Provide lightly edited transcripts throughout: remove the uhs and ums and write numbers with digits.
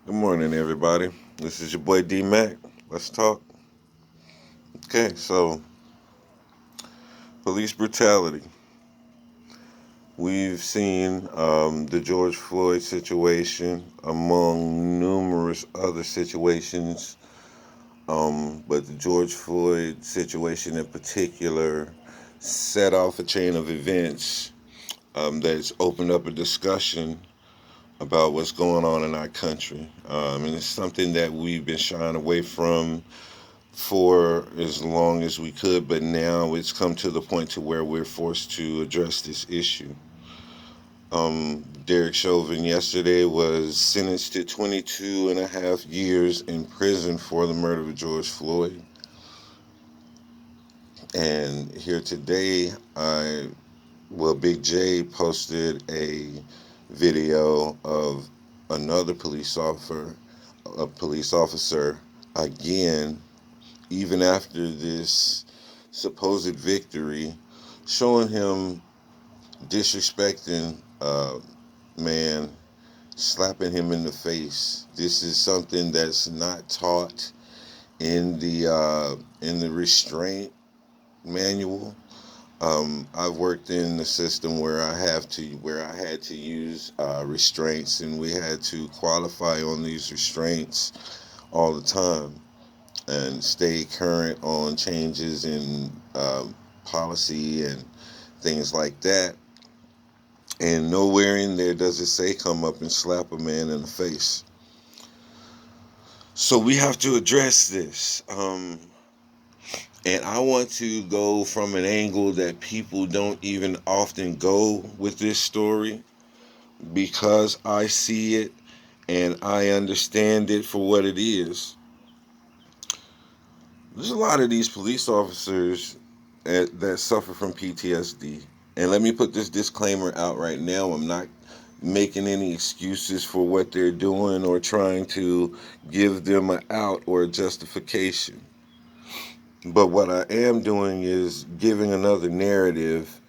Good morning, everybody. This is your boy D Mac. Let's talk. Okay, so police brutality. We've seen the George Floyd situation among numerous other situations, but the George Floyd situation in particular set off a chain of events that's opened up a discussion about what's going on in our country. And it's something that we've been shying away from for as long as we could, but now it's come to the point to where we're forced to address this issue. Derek Chauvin yesterday was sentenced to 22 and a half years in prison for the murder of George Floyd. And here today, Big J posted a video of another police officer again, even after this supposed victory, showing him disrespecting man, slapping him in the face. This is something that's not taught in the restraint manual. I've worked in the system where I had to use restraints, and we had to qualify on these restraints all the time and stay current on changes in policy and things like that. And nowhere in there does it say come up and slap a man in the face. So we have to address this. And I want to go from an angle that people don't even often go with this story, because I see it and I understand it for what it is. There's a lot of these police officers that suffer from PTSD. And let me put this disclaimer out right now. I'm not making any excuses for what they're doing or trying to give them an out or a justification. But what I am doing is giving another narrative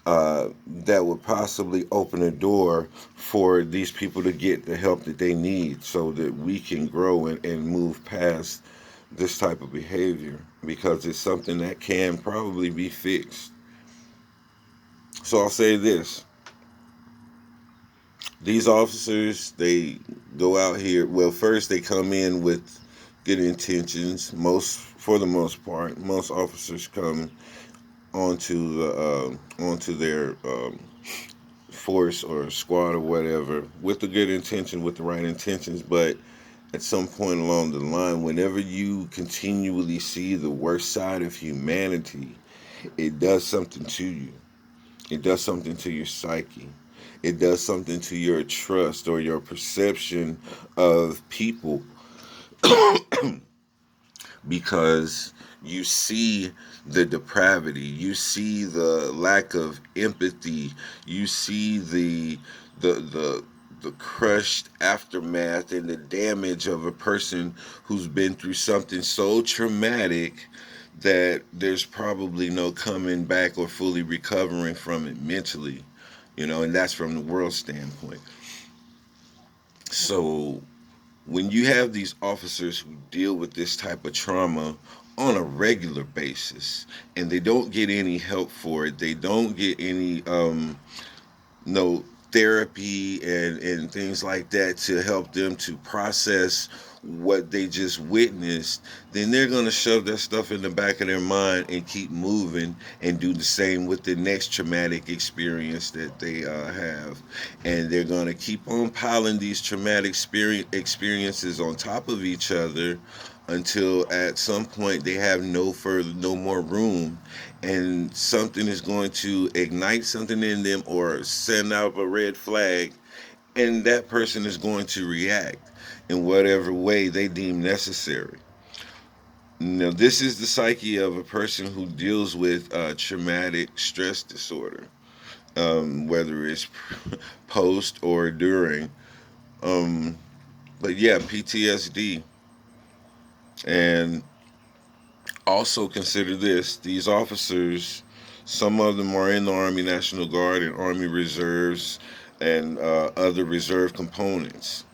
that would possibly open a door for these people to get the help that they need so that we can grow and move past this type of behavior, because it's something that can probably be fixed. So I'll say this. These officers, they go out here. Well, first they come in with good intentions. For the most part, most officers come onto their force or squad or whatever with the good intention, with the right intentions. But at some point along the line, whenever you continually see the worst side of humanity, it does something to you. It does something to your psyche. It does something to your trust or your perception of people, because you see the depravity, you see the lack of empathy, you see the crushed aftermath and the damage of a person who's been through something so traumatic that there's probably no coming back or fully recovering from it mentally, and that's from the world standpoint. So when you have these officers who deal with this type of trauma on a regular basis and they don't get any help for it, they don't get any no therapy and things like that to help them to process what they just witnessed, then they're going to shove that stuff in the back of their mind and keep moving and do the same with the next traumatic experience that they have. And they're going to keep on piling these traumatic experiences on top of each other until at some point they have no more room, and something is going to ignite something in them or send out a red flag, and that person is going to react in whatever way they deem necessary. Now, this is the psyche of a person who deals with traumatic stress disorder, whether it's post or during. Um, but yeah, PTSD. And also consider this: these officers, some of them are in the Army National Guard and Army Reserves and other reserve components.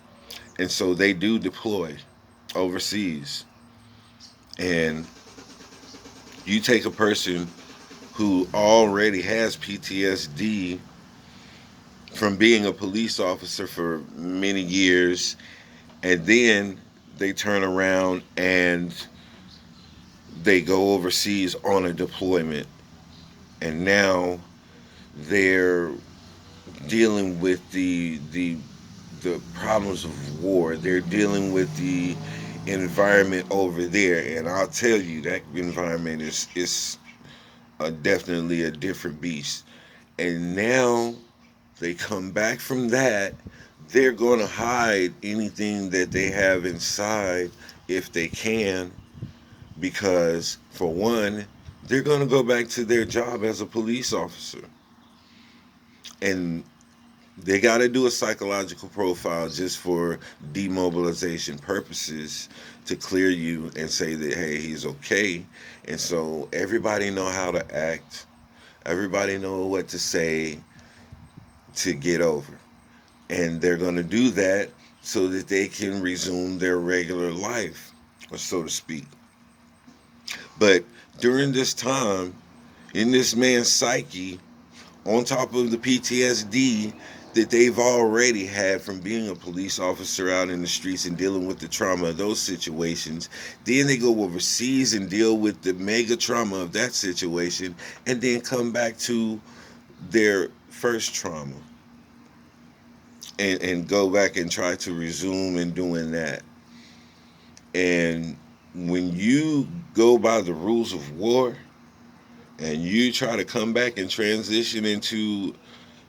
And so they do deploy overseas. And you take a person who already has PTSD from being a police officer for many years, and then they turn around and they go overseas on a deployment, and now they're dealing with the problems of war. They're dealing with the environment over there, and I'll tell you that environment is definitely a different beast. And now they come back from that, they're going to hide anything that they have inside if they can, because for one, they're going to go back to their job as a police officer. And they got to do a psychological profile just for demobilization purposes to clear you and say that, hey, he's okay. And so everybody know how to act. Everybody know what to say to get over. And they're going to do that so that they can resume their regular life, or so to speak. But during this time, in this man's psyche, on top of the PTSD that they've already had from being a police officer out in the streets and dealing with the trauma of those situations, then they go overseas and deal with the mega trauma of that situation, and then come back to their first trauma and go back and try to resume in doing that. And when you go by the rules of war and you try to come back and transition into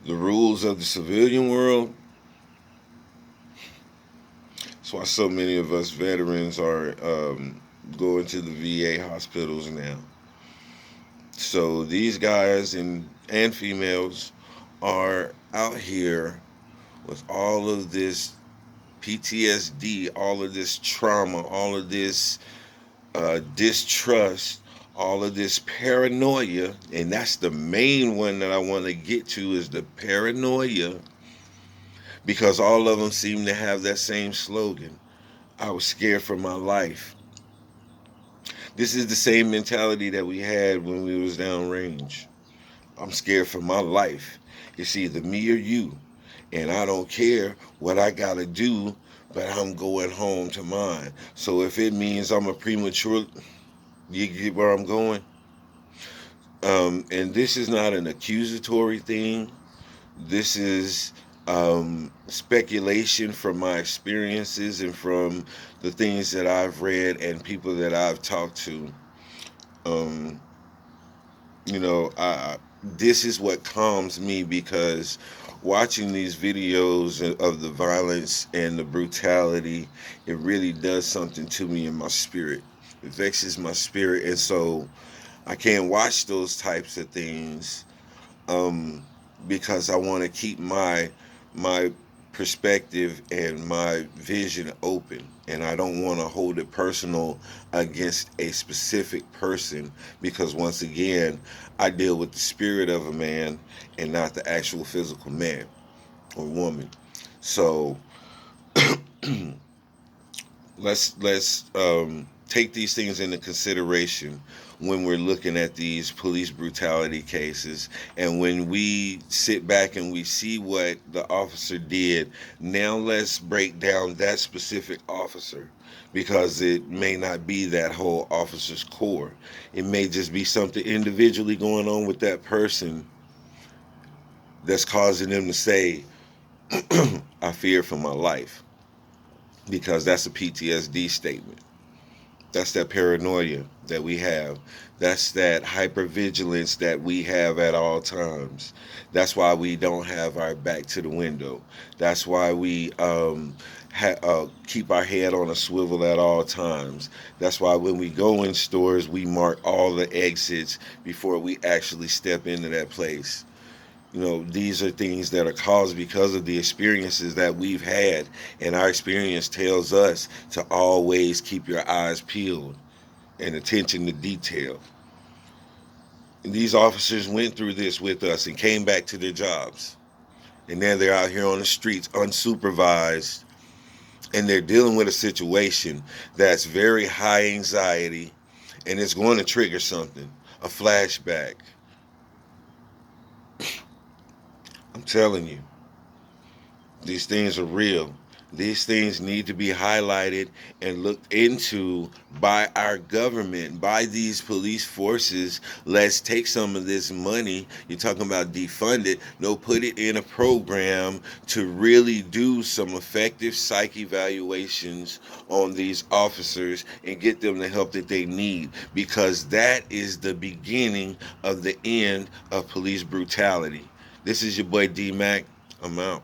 the rules of the civilian world, that's why so many of us veterans are going to the VA hospitals now. So these guys and females are out here with all of this PTSD, all of this trauma, all of this distrust, all of this paranoia, and that's the main one that I want to get to is the paranoia, because all of them seem to have that same slogan. I was scared for my life. This is the same mentality that we had when we was downrange. I'm scared for my life. It's either me or you, and I don't care what I gotta do, but I'm going home to mine. So if it means I'm a premature, you get where I'm going. And this is not an accusatory thing. This is speculation from my experiences and from the things that I've read and people that I've talked to. Um, this is what calms me, because watching these videos of the violence and the brutality, it really does something to me in my spirit. It vexes my spirit, and so I can't watch those types of things, um, because I want to keep my perspective and my vision open, and I don't want to hold it personal against a specific person, because once again, I deal with the spirit of a man and not the actual physical man or woman. So let's take these things into consideration when we're looking at these police brutality cases, and when we sit back and we see what the officer did. Now let's break down that specific officer, because it may not be that whole officer's core. It may just be something individually going on with that person that's causing them to say, I fear for my life, because that's a PTSD statement. That's that paranoia that we have. That's that hypervigilance that we have at all times. That's why we don't have our back to the window. That's why we keep our head on a swivel at all times. That's why when we go in stores, we mark all the exits before we actually step into that place. These are things that are caused because of the experiences that we've had, and our experience tells us to always keep your eyes peeled and attention to detail. And these officers went through this with us and came back to their jobs, and now they're out here on the streets unsupervised, and they're dealing with a situation that's very high anxiety, and it's going to trigger something, a flashback. I'm telling you, these things are real. These things need to be highlighted and looked into by our government, by these police forces. Let's take some of this money. You're talking about defund it. No, put it in a program to really do some effective psych evaluations on these officers and get them the help that they need, because that is the beginning of the end of police brutality. This is your boy D Mac. I'm out.